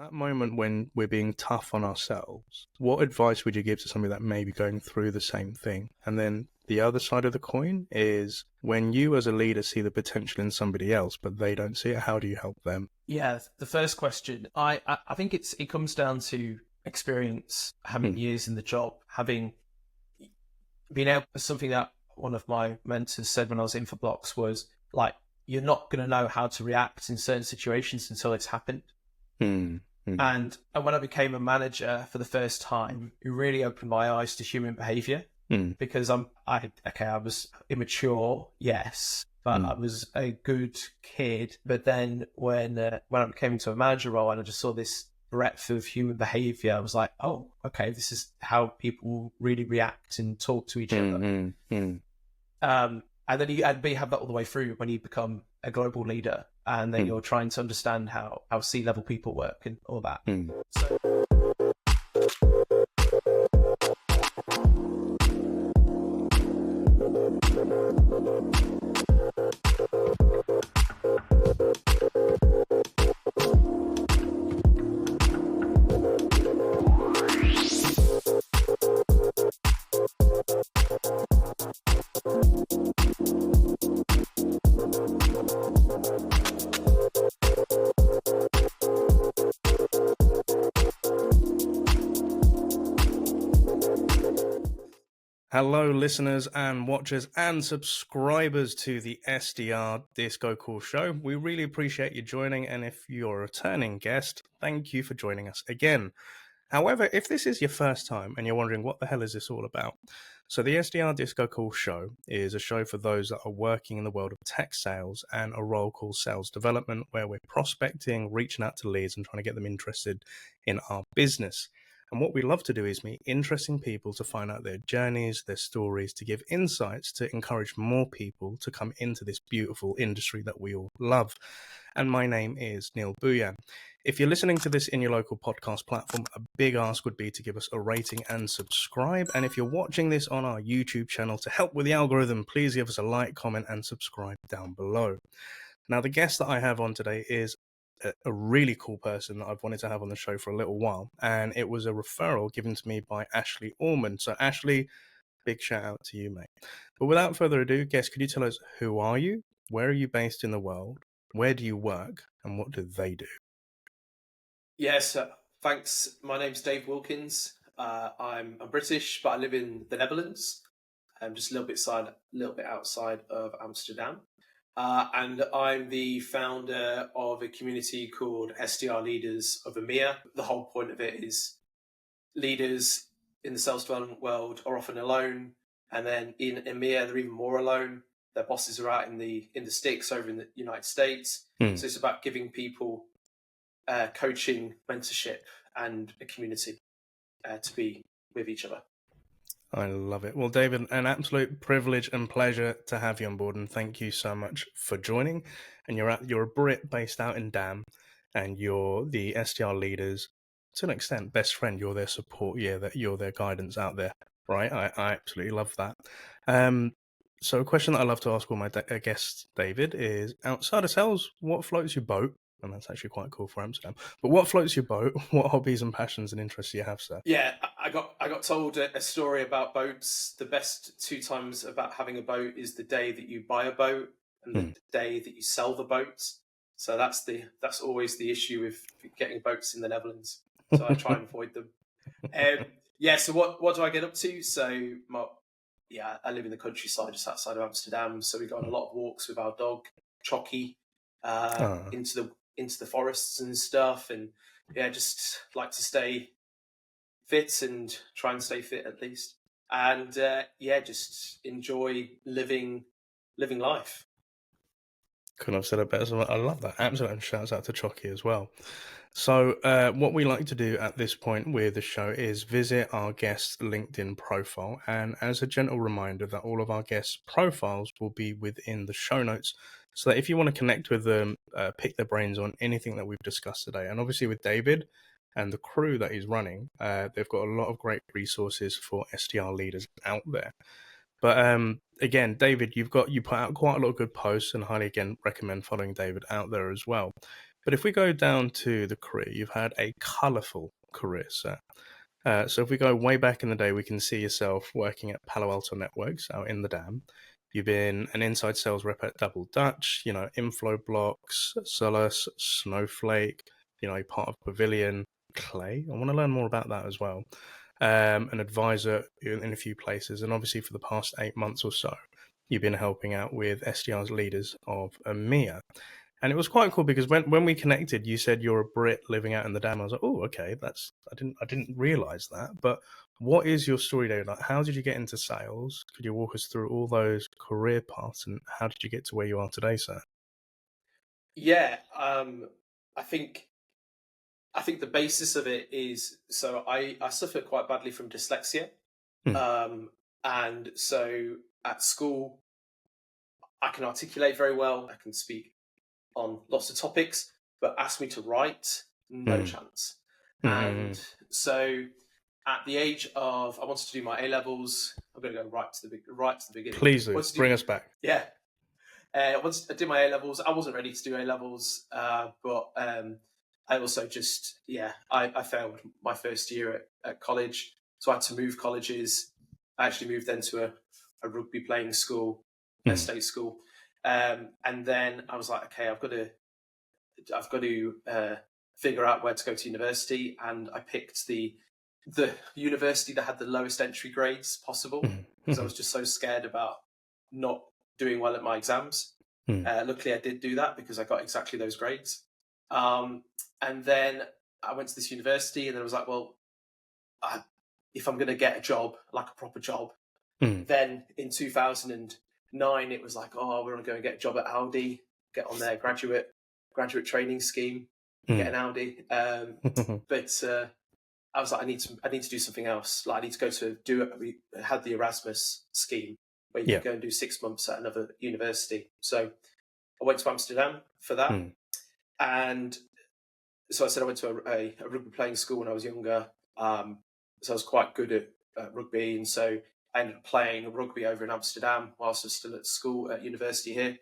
that moment when we're being tough on ourselves, what advice would you give to somebody that may be going through the same thing? And then the other side of the coin is when you as a leader see the potential in somebody else, but they don't see it, how do you help them? Yeah, the first question, I think it comes down to experience, having years in the job, having been able, something that one of my mentors said when I was in Infoblox was like, you're not going to know how to react in certain situations until it's happened. And when I became a manager for the first time, it really opened my eyes to human behavior because I was immature, yes, but I was a good kid. But then when I came into a manager role and I just saw this breadth of human behavior, I was like, oh, okay, this is how people really react and talk to each other. And then you have that all the way through when you become a global leader, and then you're trying to understand how C-level people work and all that. So, Hello, listeners and watchers and subscribers to the SDR DiscoCall show. We really appreciate you joining, and if you're a returning guest, thank you for joining us again. However, if this is your first time and you're wondering what the hell is this all about, so the SDR DiscoCall show is a show for those that are working in the world of tech sales and a role called sales development, where we're prospecting, reaching out to leads and trying to get them interested in our business. And what we love to do is meet interesting people to find out their journeys, their stories, to give insights to encourage more people to come into this beautiful industry that we all love. And my name is Neil Bhuiyan. If you're listening to this in your local podcast platform, a big ask would be to give us a rating and subscribe. And if you're watching this on our YouTube channel, to help with the algorithm, please give us a like, comment, and subscribe down below. Now, the guest that I have on today is a really cool person that I've wanted to have on the show for a little while, and it was a referral given to me by Ashley Orman. So Ashley, big shout out to you, mate. But without further ado, guest, could you tell us, who are you, where are you based in the world, where do you work, and what do they do? Yes, thanks. My name's David Wilkins. I'm British, but I live in the Netherlands. I'm just a little bit outside of Amsterdam. And I'm the founder of a community called SDR Leaders of EMEA. The whole point of it is leaders in the sales development world are often alone, and then in EMEA they're even more alone. Their bosses are out in the sticks over in the United States. So it's about giving people coaching, mentorship, and a community to be with each other. I love it. Well, David, an absolute privilege and pleasure to have you on board, and thank you so much for joining. And you're a Brit based out in Dam, and you're the SDR leaders, to an extent, best friend. You're their support, you're their guidance out there, right? I absolutely love that. So a question that I love to ask all my guests, David, is outside of sales, what floats your boat? And that's actually quite cool for Amsterdam. But what floats your boat? What hobbies and passions and interests do you have, sir? Yeah, I got told a story about boats. The best 2 times about having a boat is the day that you buy a boat and the day that you sell the boat. So that's always the issue with getting boats in the Netherlands. So I try and avoid them. So what do I get up to? So I live in the countryside just outside of Amsterdam. So we go on a lot of walks with our dog, Chocky, into the forests and stuff, and just like to stay fit and try and stay fit at least, and just enjoy living life. Couldn't have said it better. I love that. Absolutely. And shouts out to Chocky as well. So what we like to do at this point with the show is visit our guest's LinkedIn profile, and as a gentle reminder that all of our guests' profiles will be within the show notes, so that if you want to connect with them, pick their brains on anything that we've discussed today. And obviously with David and the crew that he's running, they've got a lot of great resources for SDR leaders out there. But again, David, you put out quite a lot of good posts, and highly again recommend following David out there as well. But if we go down to the career, you've had a colourful career, sir. So if we go way back in the day, we can see yourself working at Palo Alto Networks out in the Dam. You've been an inside sales rep at Double Dutch, Infoblox, Solus, Snowflake, you're part of Pavilion, Clay. I want to learn more about that as well. An advisor in a few places. And obviously for the past 8 months or so, you've been helping out with SDR's Leaders of EMEA. And it was quite cool because when we connected, you said you're a Brit living out in the Dam. I was like, oh, okay, I didn't realize that. But what is your story, David? Like, how did you get into sales? Could you walk us through all those career paths, and how did you get to where you are today, sir? Yeah, I think the basis of it is, so I suffered quite badly from dyslexia, and so at school I can articulate very well, I can speak on lots of topics, but ask me to write, no chance. And so at the age of, I wanted to do my A levels. I'm going to go right to the beginning. Please do. Bring us back. Yeah. Once I did my A levels, I wasn't ready to do A levels, but I also just, I failed my first year at college. So I had to move colleges. I actually moved then to a rugby playing school, a state school. And then I was like, okay, I've got to figure out where to go to university. And I picked the university that had the lowest entry grades possible, because I was just so scared about not doing well at my exams. Luckily I did do that because I got exactly those grades. And then I went to this university, and then I was like, well, if I'm going to get a job, like a proper job, then in 2009, it was like, oh, we're going to go and get a job at Audi, get on their graduate training scheme, get an Audi. But I was like, I need to do something else. Like, I need to go to we had the Erasmus scheme where you could go and do 6 months at another university. So I went to Amsterdam for that. And so I said I went to a rugby playing school when I was younger. So I was quite good at rugby. And so I ended up playing rugby over in Amsterdam whilst I was still at school, at university here.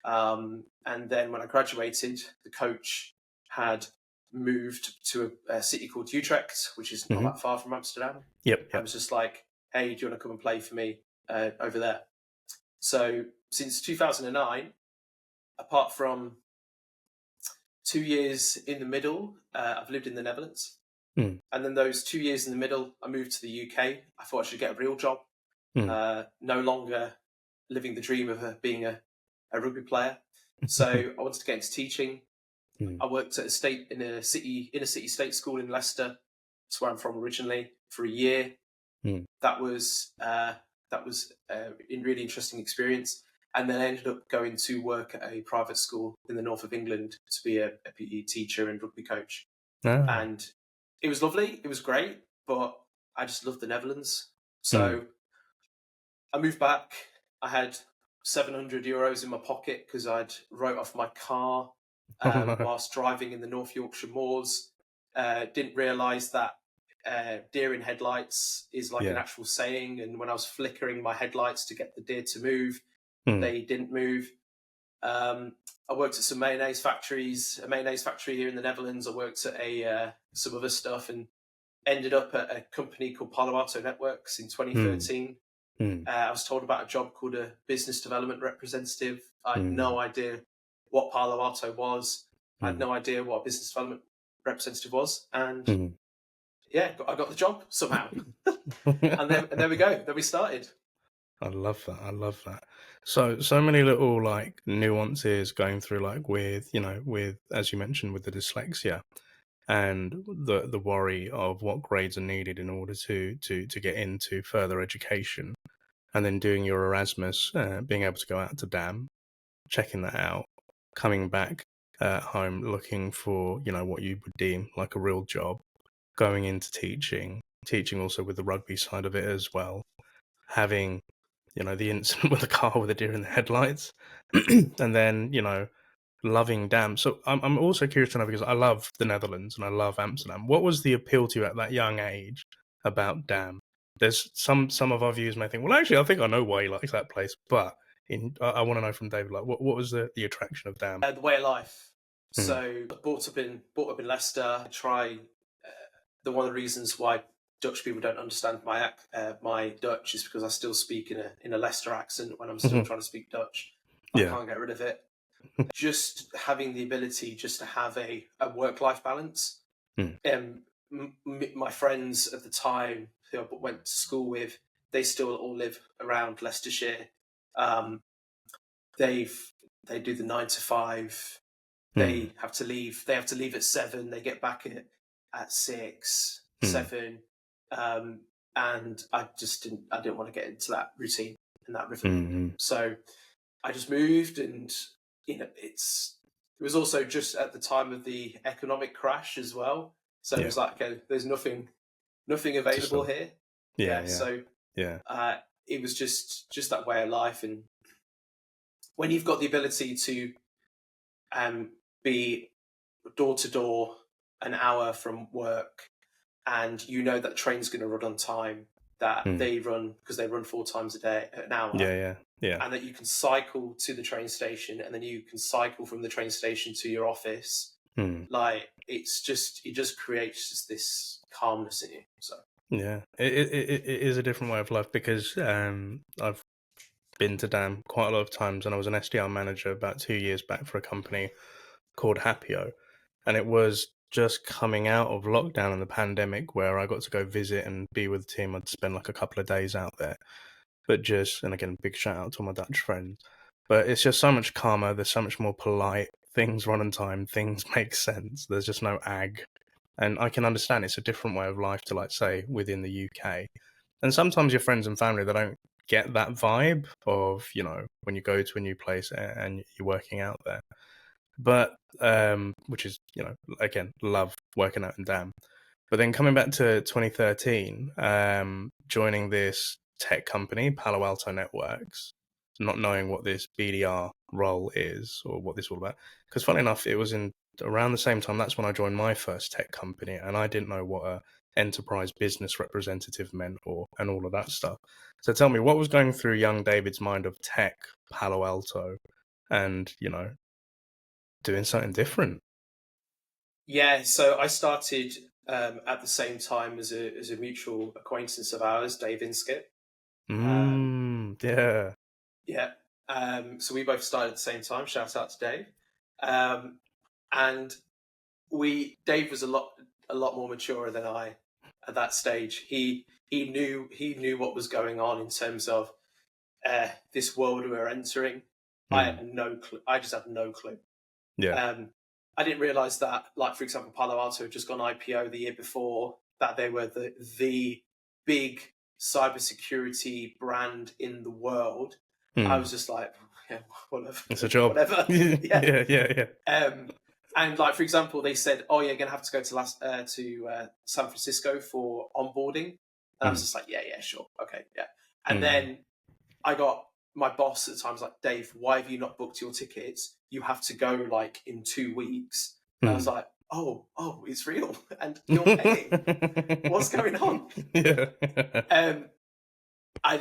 And then when I graduated, the coach had moved to a city called Utrecht, which is not that far from Amsterdam. I was just like, hey, do you want to come and play for me over there? So since 2009, apart from 2 years in the middle, I've lived in the Netherlands. And then those 2 years in the middle, I moved to the UK. I thought I should get a real job. No longer living the dream of being a rugby player. So I wanted to get into teaching. I worked at in a city state school in Leicester. That's where I'm from originally, for a year. That was a really interesting experience. And then I ended up going to work at a private school in the north of England to be a PE teacher and rugby coach. And it was lovely. It was great, but I just loved the Netherlands. So I moved back. I had €700 in my pocket because I'd wrote off my car whilst driving in the North Yorkshire moors. Didn't realise that deer in headlights is like an actual saying. And when I was flickering my headlights to get the deer to move, they didn't move. I worked at some mayonnaise factories, a mayonnaise factory here in the Netherlands. I worked at some other stuff, and ended up at a company called Palo Alto Networks in 2013. I was told about a job called a business development representative. I had no idea what Palo Alto was. I had no idea what a business development representative was. And I got the job somehow. and there we go. Then we started. I love that. So many little like nuances going through, like with as you mentioned, with the dyslexia and the worry of what grades are needed in order to get into further education, and then doing your Erasmus, being able to go out to DAM, checking that out, coming back home looking for what you would deem like a real job, going into teaching also with the rugby side of it as well, having the incident with the car with the deer in the headlights, and then loving DAM. So I'm also curious to know, because I love the Netherlands and I love Amsterdam. What was the appeal to you at that young age about DAM? There's some of our viewers may think, well, actually, I think I know why he likes that place, but I want to know from David, like, what was the attraction of DAM? The way of life. So I brought up in Leicester. I try one of the reasons why Dutch people don't understand my Dutch is because I still speak in a Leicester accent when I'm still trying to speak Dutch. I can't get rid of it. Just having the ability just to have a work-life balance. My friends at the time who I went to school with, they still all live around Leicestershire. They do the 9 to 5. They have to leave. They have to leave at 7. They get back at 6, 7. And I didn't want to get into that routine and that rhythm. So I just moved, and it was also just at the time of the economic crash as well. So it was like, okay, there's nothing available here. So it was just that way of life. And when you've got the ability to be door to door an hour from work, and that the train's going to run on time, that they run 4 times a day, an hour. And that you can cycle to the train station, and then you can cycle from the train station to your office. Like it just creates just this calmness in you. So it is a different way of life, because I've been to DAM quite a lot of times, and I was an SDR manager about 2 years back for a company called Happio, and it was just coming out of lockdown and the pandemic where I got to go visit and be with the team. I'd spend like a couple of days out there, and again, big shout out to all my Dutch friends, but it's just so much calmer. There's so much more polite. Things run on time. Things make sense. There's just no ag. And I can understand it's a different way of life to, like, say, within the UK. And sometimes your friends and family, they don't get that vibe of, when you go to a new place and you're working out there. But, which is, again, love working out in DAM. But then coming back to 2013, joining this tech company, Palo Alto Networks, not knowing what this BDR role is or what this is all about. Because funny enough, it was around the same time, that's when I joined my first tech company, and I didn't know what a enterprise business representative meant and all of that stuff. So tell me, what was going through young David's mind of tech, Palo Alto, and, doing something different? Yeah, so I started at the same time as a mutual acquaintance of ours, Dave Inskip. Yeah. So we both started at the same time. Shout out to Dave. And Dave was a lot more mature than I at that stage. He knew what was going on in terms of this world we were entering. I had no clue. I just had no clue. Yeah. I didn't realize that, like, for example, Palo Alto had just gone IPO the year before, that they were the big cybersecurity brand in the world. I was just like, yeah, whatever. It's a job. Whatever. Yeah. And, like, for example, they said, "Oh, you're gonna have to go to San Francisco for onboarding," and I was just like, "Yeah, sure, okay, yeah." And then I got my boss at the time was like, "Dave, why have you not booked your tickets? You have to go like in 2 weeks." And I was like, "Oh, it's real, and you're paying. What's going on?" Yeah. I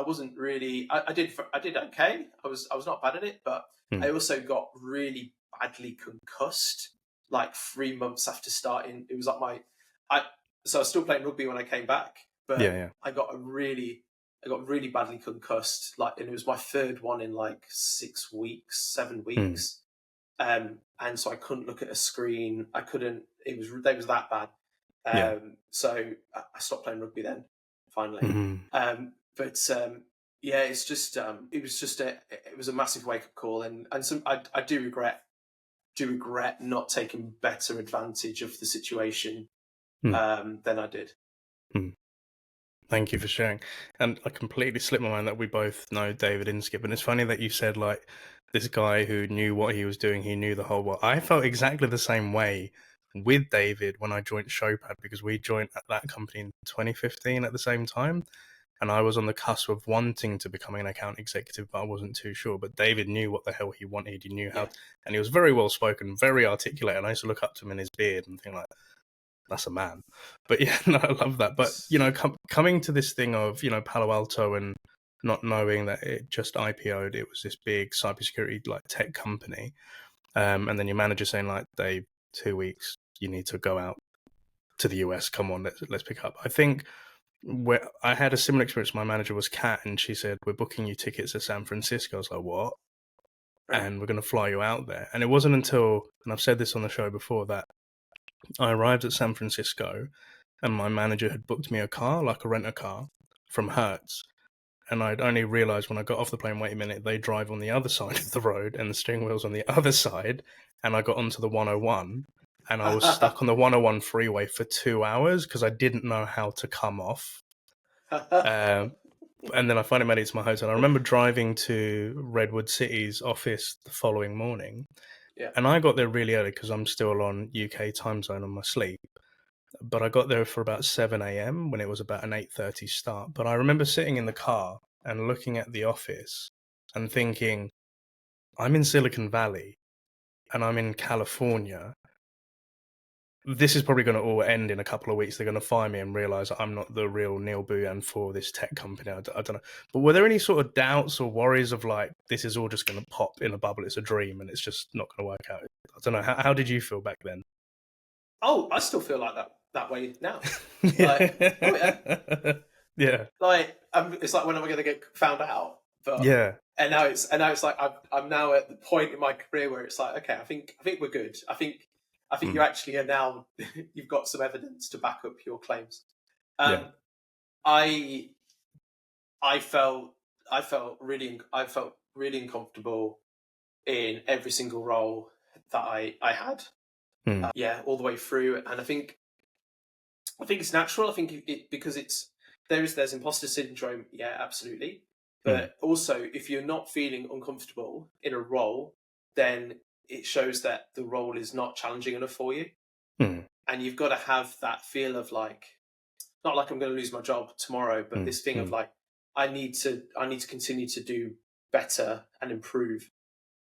wasn't really. I did okay. I was not bad at it, but I also got really badly concussed like 3 months after starting. It was like so I was still playing rugby when I came back, but I got really badly concussed. Like, and it was my third one in like 6 weeks, 7 weeks. And so I couldn't look at a screen. I couldn't. It was that bad. So I stopped playing rugby then, finally. It's just it was a massive wake up call, and some I do regret not taking better advantage of the situation than I did. Thank you for sharing. And I completely slipped my mind that we both know David Inskip. And it's funny that you said, like, this guy who knew what he was doing, he knew the whole world. I felt exactly the same way with David when I joined Showpad, because we joined at that company in 2015 at the same time. And I was on the cusp of wanting to become an account executive, but I wasn't too sure. But David knew what the hell he wanted. He knew how, and he was very well spoken, very articulate. And I used to look up to him in his beard and think like, that's a man. But yeah, no, I love that. But, coming to this thing of, Palo Alto and not knowing that it just IPO'd. It was this big cybersecurity like tech company. And then your manager saying like, Dave, 2 weeks, you need to go out to the US. Come on, let's pick up. I think where I had a similar experience. My manager was Kat, and she said, we're booking you tickets to San Francisco. I was like, what? Right. And we're going to fly you out there. And it wasn't until, and I've said this on the show before, that I arrived at San Francisco and my manager had booked me a car, like a rent-a-car from Hertz. And I'd only realized when I got off the plane, wait a minute, they drive on the other side of the road and the steering wheel's on the other side. And I got onto the 101 and I was stuck on the 101 freeway for 2 hours because I didn't know how to come off. And then I finally made it to my hotel. I remember driving to Redwood City's office the following morning. Yeah. And I got there really early because I'm still on UK time zone on my sleep. But I got there for about 7 a.m. when it was about an 8:30 start. But I remember sitting in the car and looking at the office and thinking, I'm in Silicon Valley and I'm in California. This is probably going to all end in a couple of weeks. They're going to fire me and realize I'm not the real Neil Bhuiyan for this tech company. I don't know. But were there any sort of doubts or worries of like, this is all just going to pop in a bubble, it's a dream, and it's just not going to work out? I don't know. How did you feel back then? Oh, I still feel like that way now. Like, oh yeah. Yeah. Like, it's like, when am I going to get found out? But, yeah. And now it's like, I'm now at the point in my career where it's like, okay, I think we're good. I think you actually are now, you've got some evidence to back up your claims. I felt really uncomfortable in every single role that I had. All the way through. And I think it's natural. I think because there's imposter syndrome. Yeah, absolutely. But also, if you're not feeling uncomfortable in a role, then it shows that the role is not challenging enough for you. And you've got to have that feel of like, not like I'm going to lose my job tomorrow, but this thing of like, I need to continue to do better and improve.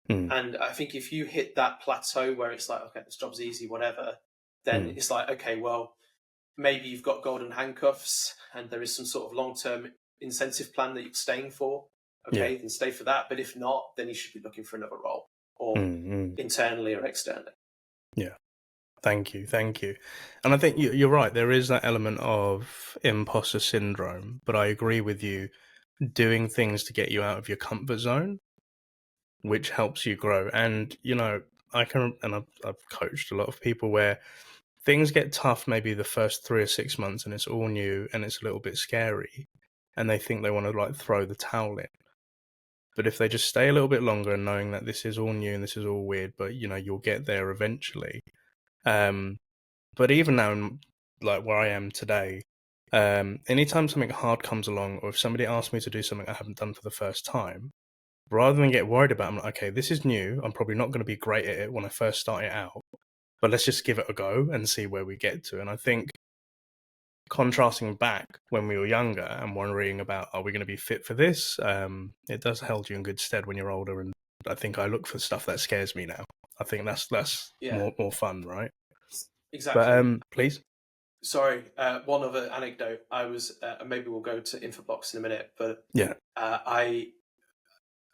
And I think if you hit that plateau where it's like, okay, this job's easy, whatever, then it's like, okay, well, maybe you've got golden handcuffs and there is some sort of long-term incentive plan that you're staying for. Okay, then stay for that. But if not, then you should be looking for another role, or internally or externally. Yeah. Thank you. And I think you're right. There is that element of imposter syndrome, but I agree with you, doing things to get you out of your comfort zone, which helps you grow. And, I've coached a lot of people where things get tough maybe the first 3 or 6 months and it's all new and it's a little bit scary and they think they want to like throw the towel in. But if they just stay a little bit longer and knowing that this is all new and this is all weird, but you'll get there eventually. But even now, like where I am today, anytime something hard comes along, or if somebody asks me to do something I haven't done for the first time, rather than get worried about it, I'm like, okay, this is new. I'm probably not going to be great at it when I first start it out, but let's just give it a go and see where we get to. And I think contrasting back when we were younger and wondering about, are we going to be fit for this? It does hold you in good stead when you're older. And I think I look for stuff that scares me now. I think that's more fun, right? Exactly. But please. Sorry, one other anecdote. I was maybe we'll go to Infoblox in a minute, but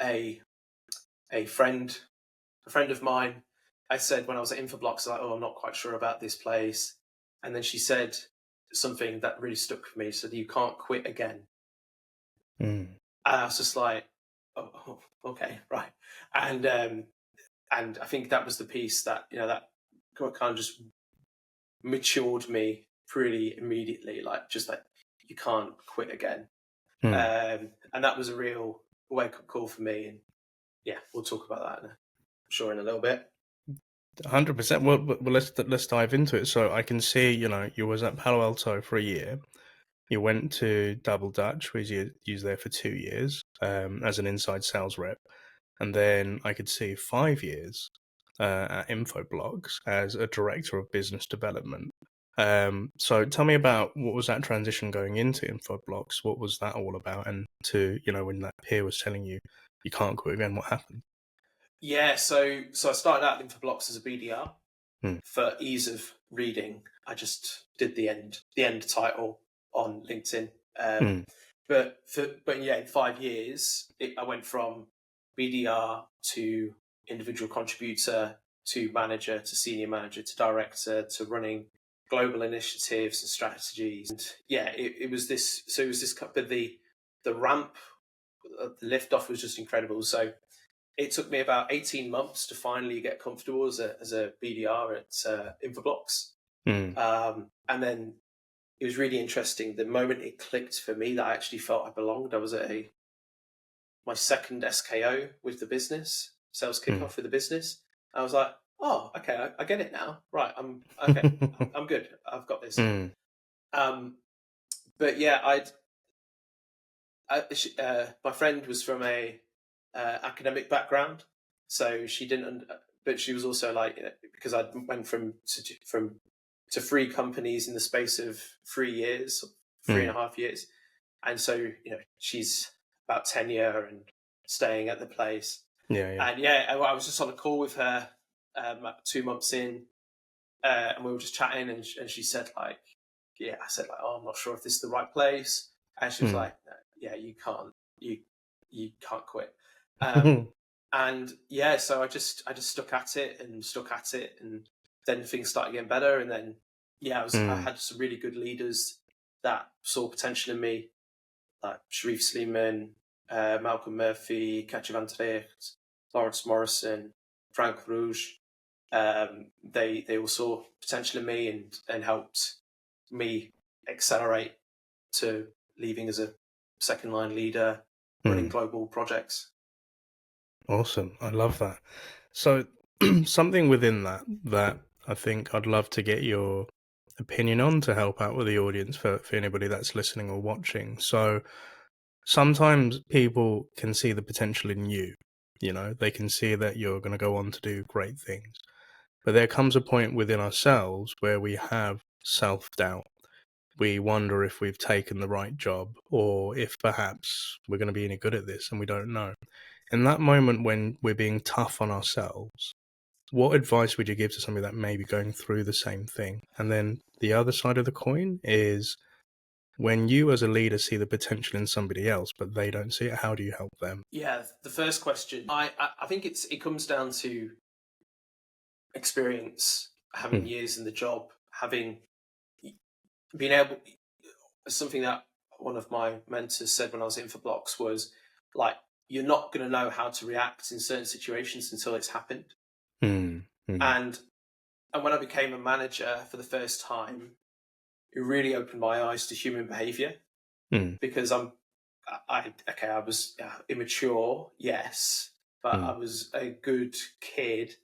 a friend of mine, I said when I was at Infoblox, like, I'm not quite sure about this place, and then she said something that really stuck with me. She said, "You can't quit again." And I was just like, "Oh, okay, right." And I think that was the piece that that kind of just matured me pretty immediately, like just like, you can't quit again. And that was a real wake-up call for me. And we'll talk about that in a little bit. 100%. Well, let's dive into it. So I can see you was at Palo Alto for a year. You went to Double Dutch, which you was there for 2 years as an inside sales rep, and then I could see 5 years at Infoblox as a director of business development. So tell me about what was that transition going into Infoblox? What was that all about? And to when that peer was telling you can't quit again, what happened? Yeah, so I started out at Infoblox as a BDR. For ease of reading, I just did the end title on LinkedIn. but yeah, in 5 years, I went from BDR to individual contributor to manager to senior manager to director to running global initiatives and strategies. And yeah, it was this. So it was this. But the ramp, the lift off was just incredible. So it took me about 18 months to finally get comfortable as a BDR at Infoblox. And then it was really interesting. The moment it clicked for me that I actually felt I belonged, I was at my second SKO with the business, sales kickoff with the business. I was like, oh, okay, I get it now. Right, I'm okay. I'm good. I've got this. But yeah, my friend was from a academic background, so she didn't. But she was also like, because I went from to 3 companies in the space of 3 years, 3.5 years, and so she's about tenure and staying at the place. And yeah, I was just on a call with her 2 months in, and we were just chatting, and she said like, yeah, I said like, oh, I'm not sure if this is the right place, and she was like, yeah, you can't quit. And yeah, so I just stuck at it, and then things started getting better, and then yeah, I had some really good leaders that saw potential in me, like Sharif Sleeman, Malcolm Murphy, Katja van Tricht, Lawrence Morrison, Frank Rouge. They all saw potential in me and helped me accelerate to leaving as a second line leader, running global projects. Awesome. I love that. So something within that I think I'd love to get your opinion on to help out with the audience for anybody that's listening or watching. So sometimes people can see the potential in you. They can see that you're going to go on to do great things. But there comes a point within ourselves where we have self-doubt. We wonder if we've taken the right job or if perhaps we're going to be any good at this and we don't know. In that moment when we're being tough on ourselves, what advice would you give to somebody that may be going through the same thing? And then the other side of the coin is when you as a leader see the potential in somebody else, but they don't see it, how do you help them? Yeah, the first question, I think it comes down to experience, having years in the job, having been able. Something that one of my mentors said when I was in Infoblox was like, you're not going to know how to react in certain situations until it's happened. And when I became a manager for the first time, it really opened my eyes to human behavior, because I was immature, yes, but I was a good kid.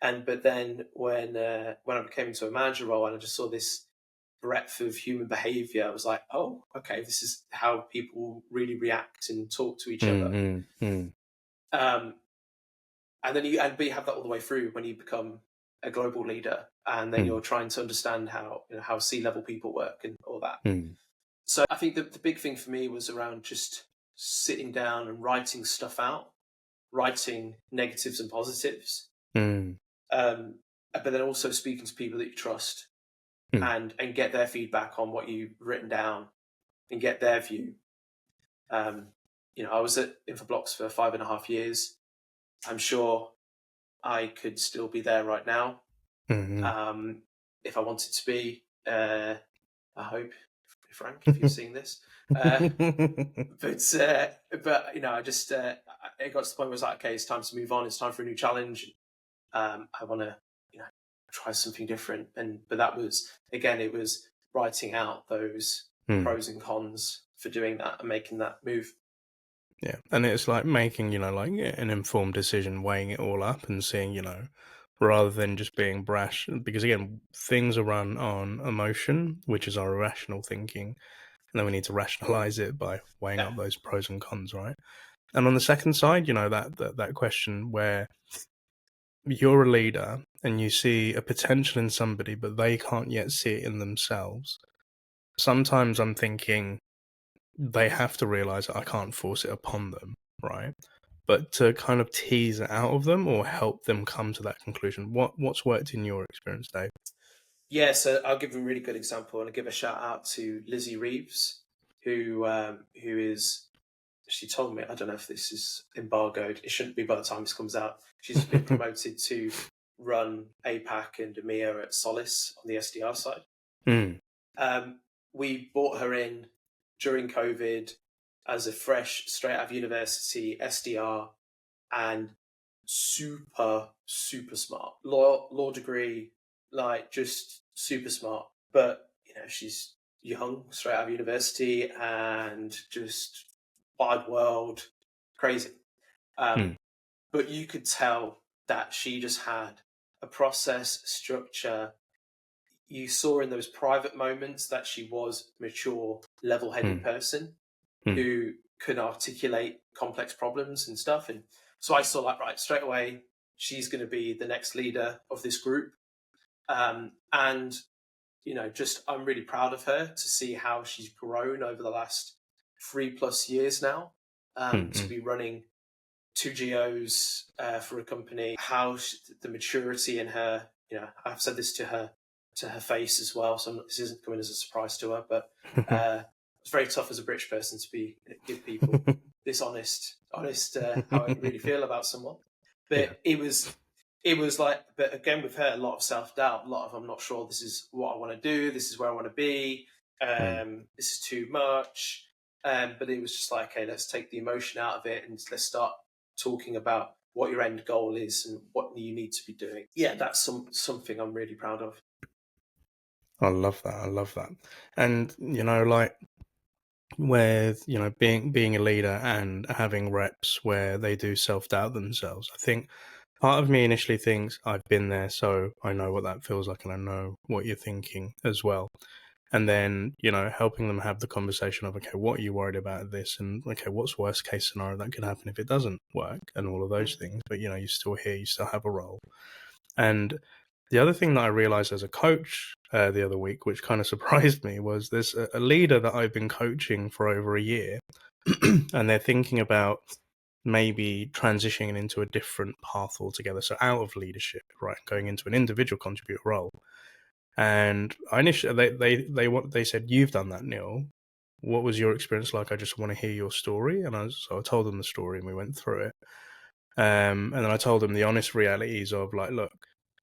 But then when I became into a manager role and I just saw this breadth of human behavior, I was like, oh, okay, this is how people really react and talk to each other. And then you have that all the way through when you become a global leader, and then you're trying to understand how C-level people work and all that. So I think the big thing for me was around just sitting down and writing stuff out, writing negatives and positives, but then also speaking to people that you trust, and get their feedback on what you've written down and get their view. I was at Infoblox for 5.5 years. I'm sure I could still be there right now, if I wanted to be. I hope, Frank, if you're seeing this. But I just it got to the point where I was like, okay, it's time to move on. It's time for a new challenge. I want to try something different. But that was, again, it was writing out those pros and cons for doing that and making that move. Yeah, and it's like making, an informed decision, weighing it all up and seeing, rather than just being brash. Because again, things are run on emotion, which is our irrational thinking. And then we need to rationalize it by weighing up those pros and cons, right? And on the second side, that question where you're a leader and you see a potential in somebody, but they can't yet see it in themselves. Sometimes I'm thinking, they have to realize that I can't force it upon them, right? But to kind of tease it out of them or help them come to that conclusion. What's worked in your experience, Dave? Yeah, so I'll give a really good example, and I'll give a shout out to Lizzie Reeves. who is, she told me, I don't know if this is embargoed, it shouldn't be by the time this comes out. She's been promoted to run APAC and EMEA at Solace on the SDR side. We brought her in during COVID as a fresh, straight out of university SDR, and super smart, law degree, like just super smart. But she's young, straight out of university, and just wide world, crazy. But you could tell that she just had a process, structure. You saw in those private moments that she was a mature, level-headed person who could articulate complex problems and stuff. And so I saw like, right, straight away, she's going to be the next leader of this group. And, just I'm really proud of her to see how she's grown over the last 3+ years now, to be running 2 GOs for a company, how the maturity in her, I've said this to her face as well, so this isn't coming as a surprise to her, but it's very tough as a British person to give people this honest how I really feel about someone. But it was like, but again with her, a lot of self-doubt, a lot of I'm not sure this is what I want to do, this is where I want to be, this is too much. But it was just like, okay, let's take the emotion out of it and let's start talking about what your end goal is and what you need to be doing. Yeah, that's something I'm really proud of. I love that. And like with being a leader and having reps where they do self-doubt themselves, I think part of me initially thinks I've been there, so I know what that feels like and I know what you're thinking as well. And then, helping them have the conversation of, okay, what are you worried about this? And okay, what's worst case scenario that could happen if it doesn't work, and all of those things. But, you're still here, you still have a role. And the other thing that I realized as a coach the other week, which kind of surprised me, was there's a leader that I've been coaching for over a year, and they're thinking about maybe transitioning into a different path altogether. So out of leadership, right, going into an individual contributor role. And I initially, they said, "You've done that, Neil. What was your experience like? I just want to hear your story." And so I told them the story, and we went through it. And then I told them the honest realities of like, look,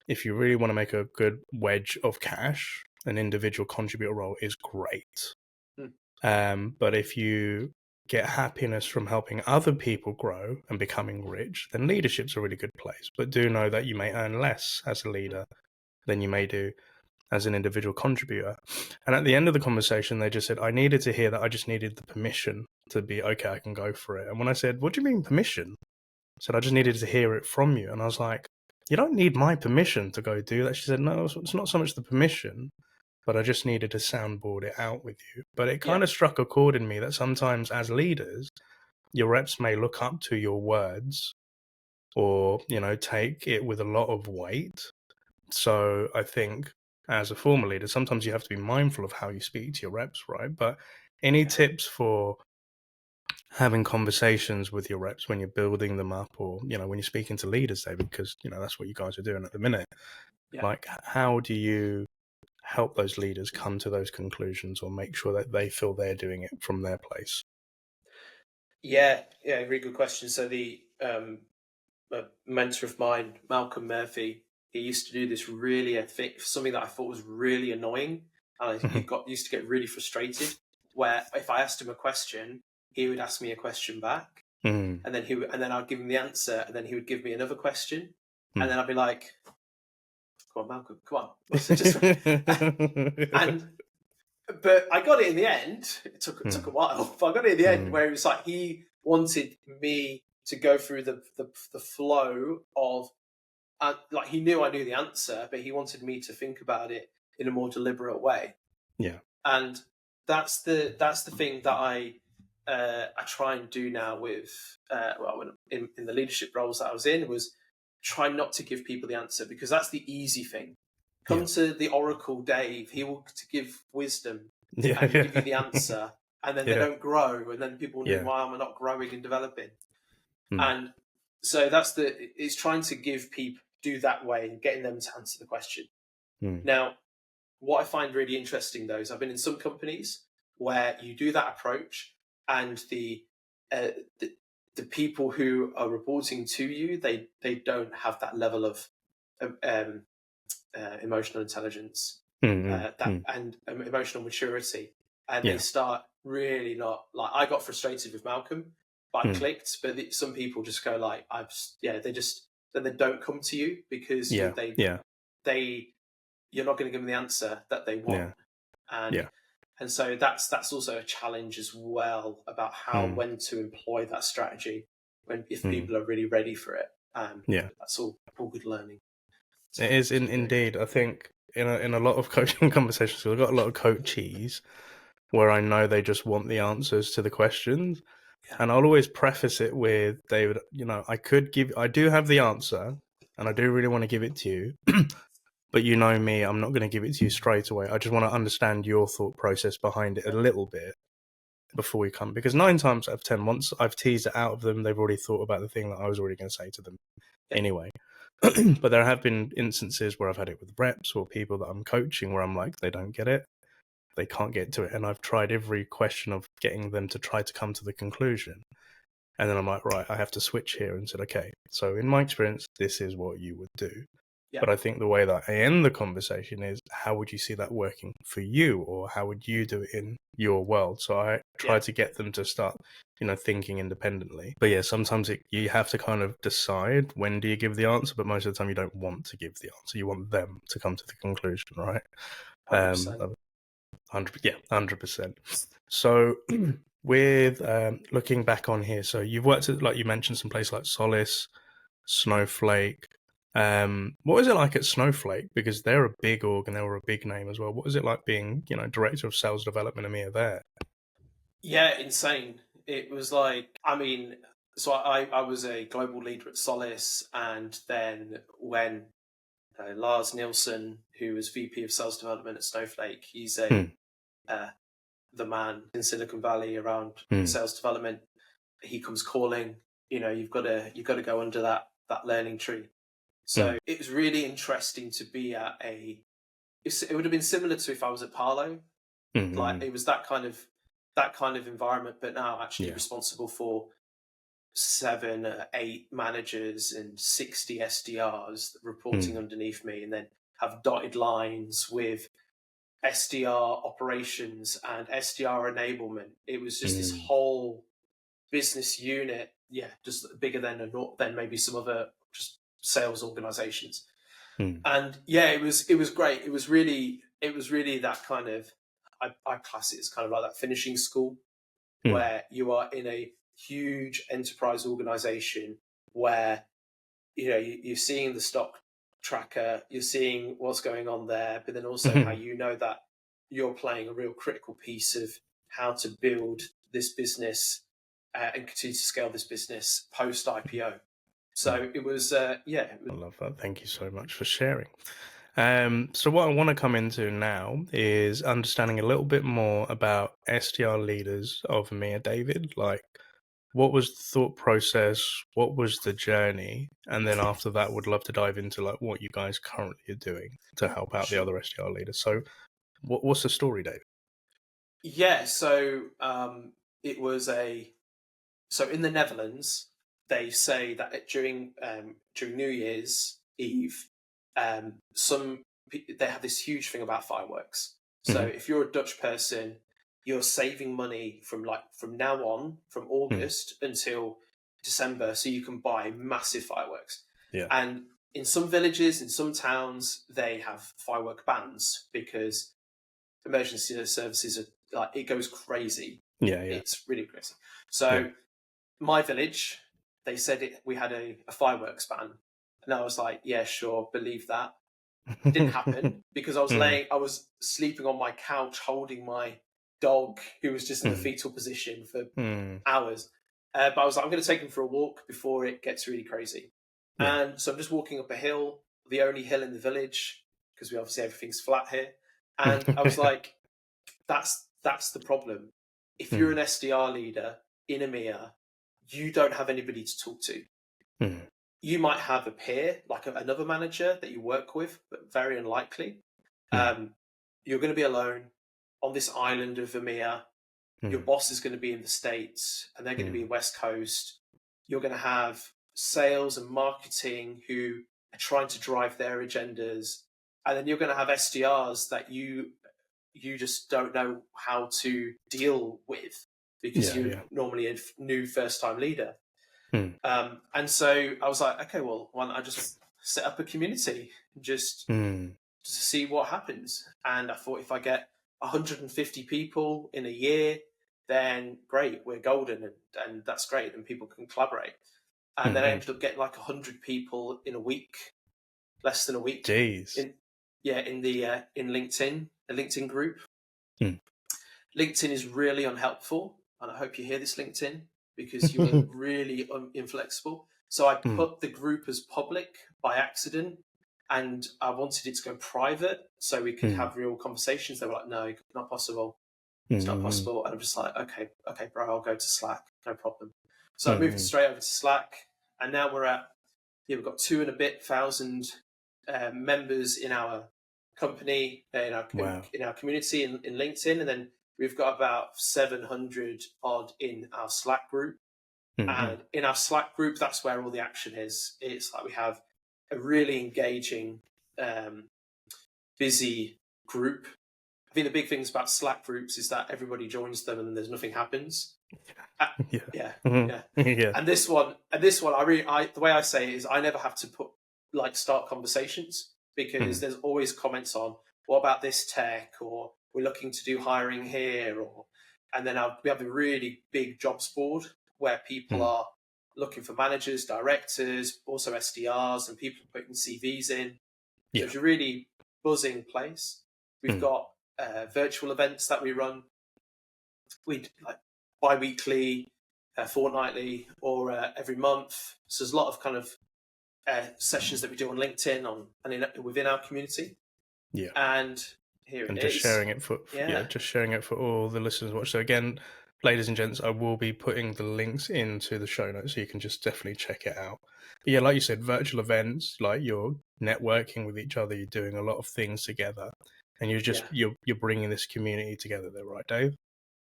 if you really want to make a good wedge of cash, an individual contributor role is great. But if you get happiness from helping other people grow and becoming rich, then leadership's a really good place. But do know that you may earn less as a leader than you may do as an individual contributor. And at the end of the conversation, they just said, I needed to hear that. I just needed the permission to be, okay, I can go for it. And when I said, what do you mean permission? I said, I just needed to hear it from you. And I was like, you don't need my permission to go do that. She said, no, it's not so much the permission, but I just needed to soundboard it out with you. But it kind of struck a chord in me that sometimes as leaders, your reps may look up to your words or, take it with a lot of weight. So I think as a former leader, sometimes you have to be mindful of how you speak to your reps, right? But any tips for having conversations with your reps when you're building them up, or, when you're speaking to leaders, David, because, that's what you guys are doing at the minute. Like, how do you help those leaders come to those conclusions or make sure that they feel they're doing it from their place? Yeah, really good question. So the a mentor of mine, Malcolm Murphy, he used to do this really, something that I thought was really annoying. And he used to get really frustrated, where if I asked him a question, he would ask me a question back, and then I'd give him the answer, and then he would give me another question, and then I'd be like, "Come on, Malcolm, come on." But I got it in the end. It took a while, but I got it in the end where it was like he wanted me to go through the flow of, like he knew I knew the answer, but he wanted me to think about it in a more deliberate way. Yeah, and that's the thing that I try and do now with in the leadership roles that I was in, was try not to give people the answer, because that's the easy thing. Come to the Oracle Dave, he will to give wisdom and give you the answer, and then they don't grow, and then people wonder why am I not growing and developing. And so it's trying to give people, do that way, and getting them to answer the question. Now, what I find really interesting though is I've been in some companies where you do that approach, and the people who are reporting to you, they don't have that level of emotional intelligence and emotional maturity, and they start really not like. I got frustrated with Malcolm, but I clicked. But some people just go like, then they don't come to you because you're not going to give them the answer that they want, and so that's also a challenge as well about when to employ that strategy if people are really ready for it. That's all good learning. So it is indeed. I think in a lot of coaching conversations, I've got a lot of coachees where I know they just want the answers to the questions. And I'll always preface it with, David, I do have the answer and I do really want to give it to you. But you know me, I'm not going to give it to you straight away. I just want to understand your thought process behind it a little bit before we come. Because 9 times out of 10, once I've teased it out of them, they've already thought about the thing that I was already going to say to them anyway. But there have been instances where I've had it with reps or people that I'm coaching where I'm like, they don't get it. They can't get to it. And I've tried every question of getting them to try to come to the conclusion. And then I'm like, right, I have to switch here and said, okay, so in my experience, this is what you would do. Yeah. But I think the way that I end the conversation is, how would you see that working for you? Or how would you do it in your world? So I try to get them to start, thinking independently. But yeah, sometimes you have to kind of decide when do you give the answer, but most of the time you don't want to give the answer. You want them to come to the conclusion, right? 100%. 100%. So with looking back on here, so you've worked at, like you mentioned, some places like Solace, Snowflake. What was it like at Snowflake? Because they're a big org and they were a big name as well. What was it like being, director of sales development EMEA there? Yeah, insane. It was like, so I was a global leader at Solace, and then when Lars Nielsen, who was VP of Sales Development at Snowflake, he's the man in Silicon Valley around sales development. He comes calling. You've got to go under that learning tree. So it was really interesting to be at it would have been similar to if I was at Palo. Like it was that kind of environment, but now actually responsible for 7 or 8 managers and 60 SDRs reporting underneath me, and then have dotted lines with SDR operations and SDR enablement. It was just this whole business unit, just bigger than maybe some other just sales organizations. And it was great. It was really that kind of, I class it as kind of like that finishing school where you are in a huge enterprise organization where you're seeing the stock tracker, you're seeing what's going on there, but then also how that you're playing a real critical piece of how to build this business and continue to scale this business post IPO. So it was I love that. Thank you so much for sharing. So what I want to come into now is understanding a little bit more about SDR Leaders of EMEA, David. Like, what was the thought process? What was the journey? And then after that, would love to dive into like what you guys currently are doing to help out the other SDR leaders. So what's the story, David? Yeah, so it was so in the Netherlands, they say that during New Year's Eve, they have this huge thing about fireworks. So if you're a Dutch person, you're saving money from now on, from August until December, so you can buy massive fireworks. Yeah. And in some villages, in some towns, they have firework bans because emergency services are it goes crazy. Yeah. It's really crazy. So my village, they said we had a fireworks ban, and I was like, yeah, sure, believe that. It didn't happen because I was sleeping on my couch holding my dog, who was just in the fetal position for hours. But I was like, I'm going to take him for a walk before it gets really crazy. Yeah. And so I'm just walking up a hill, the only hill in the village, because everything's flat here. And I was like, that's the problem. If you're an SDR leader in EMEA, you don't have anybody to talk to. You might have a peer, like another manager that you work with, but very unlikely. You're going to be alone on this island of EMEA Your boss is going to be in the States and they're going to be West Coast. You're going to have sales and marketing who are trying to drive their agendas. And then you're going to have SDRs that you just don't know how to deal with because you're normally a new first-time leader. And so I was like, okay, well, why don't I just set up a community and just to see what happens? And I thought if I get 150 people in a year, then great, we're golden, and that's great, and people can collaborate. And then I ended up getting like 100 people in a week, less than a week. Jeez. In LinkedIn, a LinkedIn group. LinkedIn is really unhelpful, and I hope you hear this, LinkedIn, because you are really inflexible. So I put the group as public by accident, and I wanted it to go private so we could have real conversations. They were like, no, not possible. It's not possible. And I'm just like, okay, bro, I'll go to Slack. No problem. So I moved straight over to Slack, and now we've got 2 and a bit thousand members in our company, in our community in LinkedIn. And then we've got about 700 odd in our Slack group. And in our Slack group, that's where all the action is. It's like we have a really engaging, busy group. I think the big things about Slack groups is that everybody joins them and there's nothing happens. And this one, the way I say it is I never have to start conversations because there's always comments on what about this tech, or we're looking to do hiring here, and then we have a really big jobs board where people are looking for managers, directors, also SDRs, and people putting CVs in. So it's a really buzzing place. We've got virtual events that we run. We like bi-weekly, fortnightly, or every month. So there's a lot of kind of sessions that we do on LinkedIn within our community. And here it is. Just sharing it for all the listeners to watch. So again, ladies and gents, I will be putting the links into the show notes so you can just definitely check it out. But yeah, like you said, virtual events, like you're networking with each other, you're doing a lot of things together, and you're just you're bringing this community together there, right, Dave?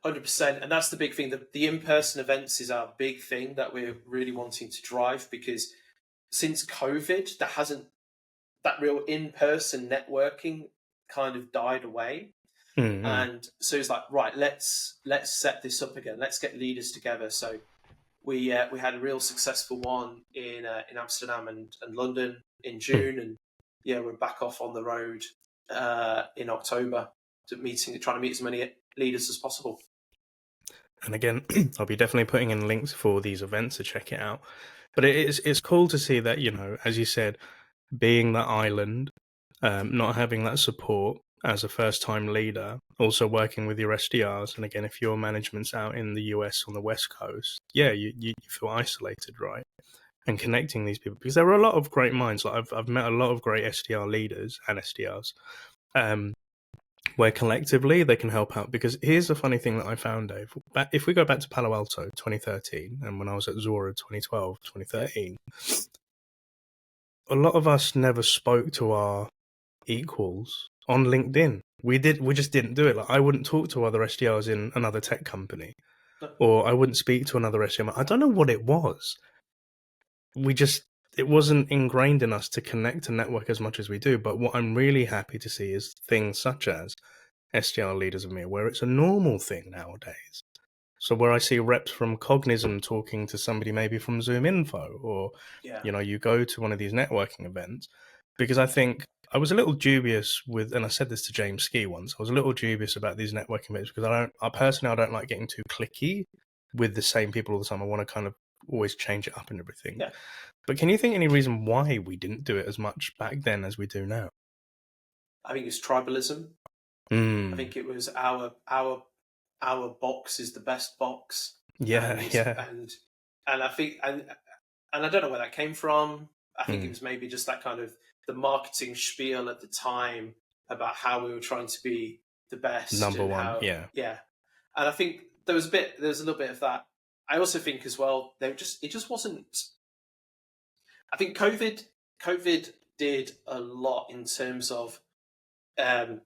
100%. And that's the big thing. The in-person events is our big thing that we're really wanting to drive, because since COVID, that real in-person networking kind of died away. And so it's like, right, let's set this up again. Let's get leaders together. So we had a real successful one in Amsterdam and London in June, and we're back off on the road in October trying to meet as many leaders as possible. And again, I'll be definitely putting in links for these events to check it out. But it's cool to see that, as you said, being that island, not having that support as a first-time leader, also working with your SDRs. And again, if your management's out in the US on the West Coast, you feel isolated, right? And connecting these people, because there are a lot of great minds. Like I've met a lot of great SDR leaders and SDRs, where collectively they can help out. Because here's the funny thing that I found, Dave. If we go back to Palo Alto 2013, and when I was at Zora 2012, 2013, a lot of us never spoke to our equals on LinkedIn. We just didn't do it. Like I wouldn't talk to other SDRs in another tech company, or I wouldn't speak to another SDR. I don't know what it was. It wasn't ingrained in us to connect and network as much as we do. But what I'm really happy to see is things such as SDR Leaders of EMEA, where it's a normal thing nowadays. So where I see reps from Cognizant talking to somebody maybe from Zoom Info, or you go to one of these networking events, because I think I was a little dubious with, and I said this to James Ski once, I was a little dubious about these networking events because I don't like getting too cliquey with the same people all the time. I want to kind of always change it up and everything. Yeah. But can you think any reason why we didn't do it as much back then as we do now? I think it's tribalism. I think it was our box is the best box. And I think and I don't know where that came from. I think it was maybe just that kind of the marketing spiel at the time about how we were trying to be the best, number one. And I think there was a little bit of that. I also think as well, it just wasn't. I think COVID did a lot in terms of putting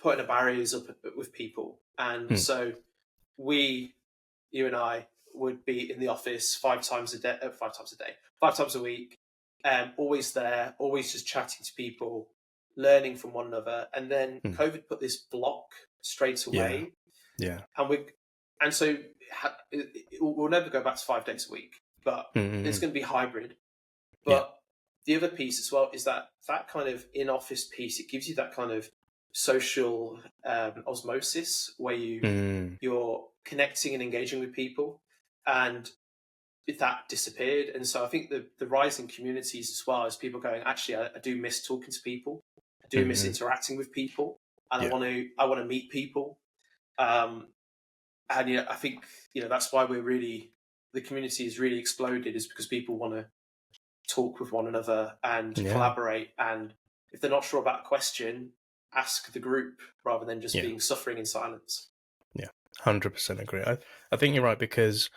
the barriers up with people, and so you and I would be in the office 5 times a week, always there, always just chatting to people, learning from one another. And then COVID put this block straight away. Yeah. And so we'll never go back to 5 days a week, but it's going to be hybrid. But the other piece as well is that kind of in-office piece. It gives you that kind of social osmosis where you're connecting and engaging with people, and that disappeared. And so I think the rise in communities as well, as people going, actually, I do miss talking to people, I do miss interacting with people, and I want to meet people. And I think that's why the community has really exploded, is because people want to talk with one another and collaborate. And if they're not sure about a question, ask the group rather than just being suffering in silence. 100% agree. I think you're right, because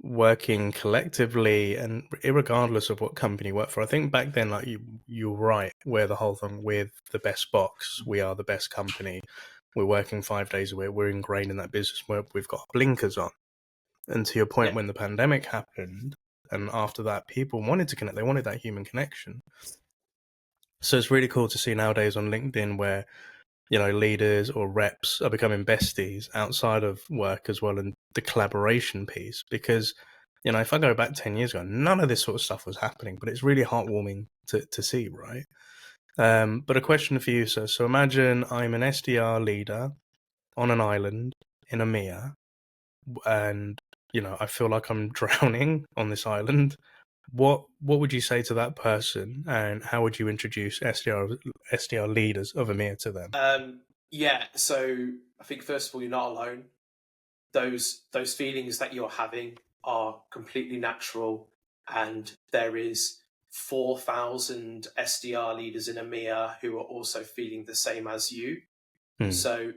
working collectively and irregardless of what company you work for, I think back then, like you're right, where the whole thing with the best box, we are the best company, we're working 5 days a week, we're ingrained in that business where we've got blinkers on. And to your point, when the pandemic happened, and after that, people wanted to connect, they wanted that human connection. So it's really cool to see nowadays on LinkedIn where leaders or reps are becoming besties outside of work as well, and the collaboration piece. Because, if I go back 10 years ago, none of this sort of stuff was happening, but it's really heartwarming to see, right? But a question for you, sir. So imagine I'm an SDR leader on an island in EMEA, and, I feel like I'm drowning on this island. What would you say to that person, and how would you introduce SDR leaders of EMEA to them? So I think first of all, you're not alone. Those feelings that you're having are completely natural, and there is 4,000 SDR leaders in EMEA who are also feeling the same as you. So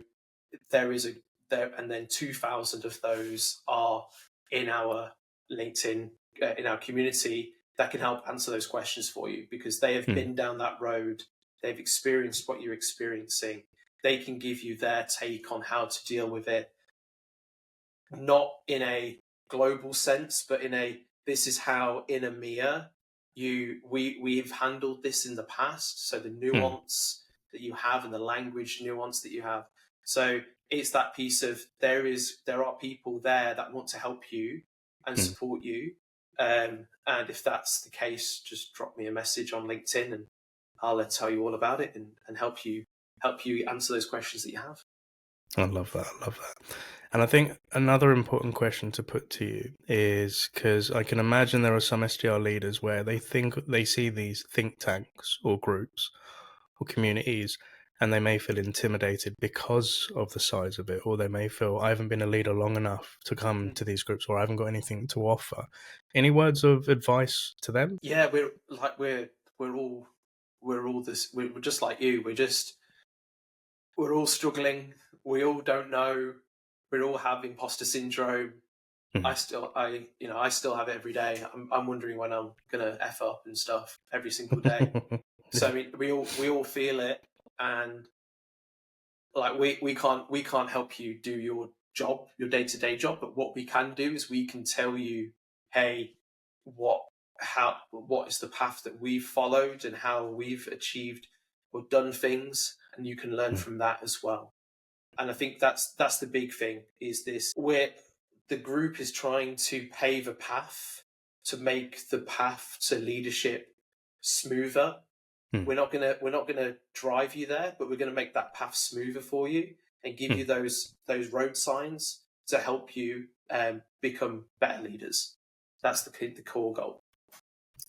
and then 2,000 of those are in our LinkedIn, in our community, that can help answer those questions for you, because they have been down that road. They've experienced what you're experiencing. They can give you their take on how to deal with it, not in a global sense, but this is how in EMEA we've handled this in the past. So the nuance that you have, and the language nuance that you have. So it's that piece of there are people there that want to help you and support you. And if that's the case, just drop me a message on LinkedIn, and I'll tell you all about it and help you answer those questions that you have. I love that. And I think another important question to put to you is, because I can imagine there are some SDR leaders where they see these think tanks or groups or communities, and they may feel intimidated because of the size of it, or they may feel, I haven't been a leader long enough to come to these groups, or I haven't got anything to offer. Any words of advice to them? Yeah, we're just like you. We're all struggling. We all don't know. We all have imposter syndrome. I still have it every day. I'm wondering when I'm gonna F up and stuff every single day. So I mean, we all feel it, and like we can't help you do your job, your day-to-day job. But what we can do is we can tell you, hey, what is the path that we've followed and how we've achieved or done things, and you can learn from that as well. And I think that's the big thing, is this, where the group is trying to pave a path to make the path to leadership smoother. We're not gonna drive you there, but we're gonna make that path smoother for you and give you those road signs to help you become better leaders. That's the core goal.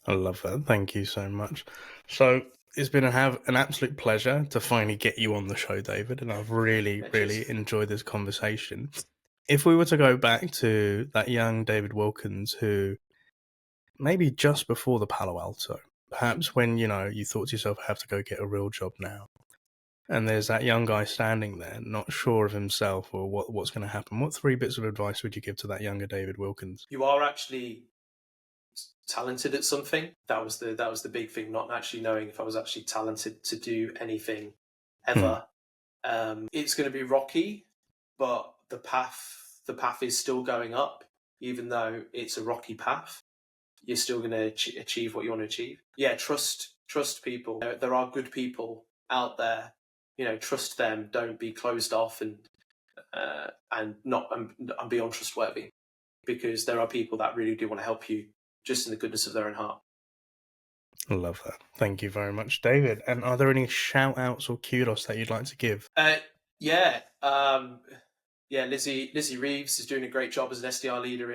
I love that. Thank you so much. So it's been an absolute pleasure to finally get you on the show, David, and I've really enjoyed this conversation. If we were to go back to that young David Wilkins, who maybe just before the Palo Alto, perhaps when, you thought to yourself, I have to go get a real job now, and there's that young guy standing there, not sure of himself or what's going to happen, what 3 bits of advice would you give to that younger David Wilkins? You are actually talented at something. That was the big thing, not actually knowing if I was actually talented to do anything ever. It's going to be rocky, but the path the path is still going up, even though it's a rocky path. You're still going to achieve what you want to achieve. Yeah, trust people. There are good people out there. Trust them. Don't be closed off and be untrustworthy, because there are people that really do want to help you just in the goodness of their own heart. I love that. Thank you very much, David. And are there any shout outs or kudos that you'd like to give? Lizzie Reeves is doing a great job as an SDR leader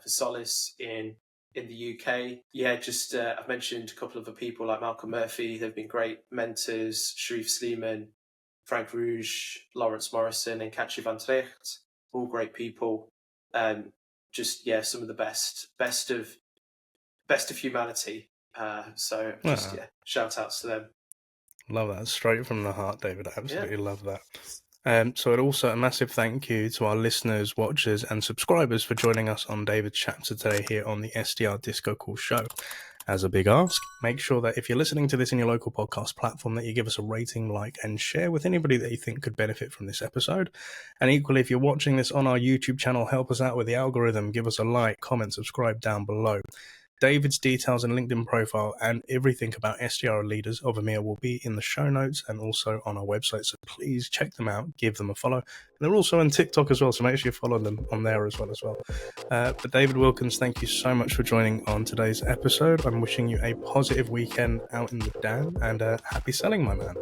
for Solace in the UK. I've mentioned a couple of the people like Malcolm Murphy. They've been great mentors. Sharif Sleeman, Frank Rouge, Lawrence Morrison, and Katja van Trecht, all great people. Some of the best of humanity. Shout outs to them. Love that. Straight from the heart, David. I absolutely love that. So also a massive thank you to our listeners, watchers, and subscribers for joining us on David's chapter today here on the SDR DiscoCall show. As a big ask, make sure that if you're listening to this in your local podcast platform, that you give us a rating, like, and share with anybody that you think could benefit from this episode. And equally, if you're watching this on our YouTube channel, help us out with the algorithm. Give us a like, comment, subscribe down below. David's details and LinkedIn profile and everything about SDR Leaders of EMEA will be in the show notes and also on our website. So please check them out, give them a follow. And they're also on TikTok as well, so make sure you follow them on there as well. But David Wilkins, thank you so much for joining on today's episode. I'm wishing you a positive weekend out in the Dan, and happy selling, my man.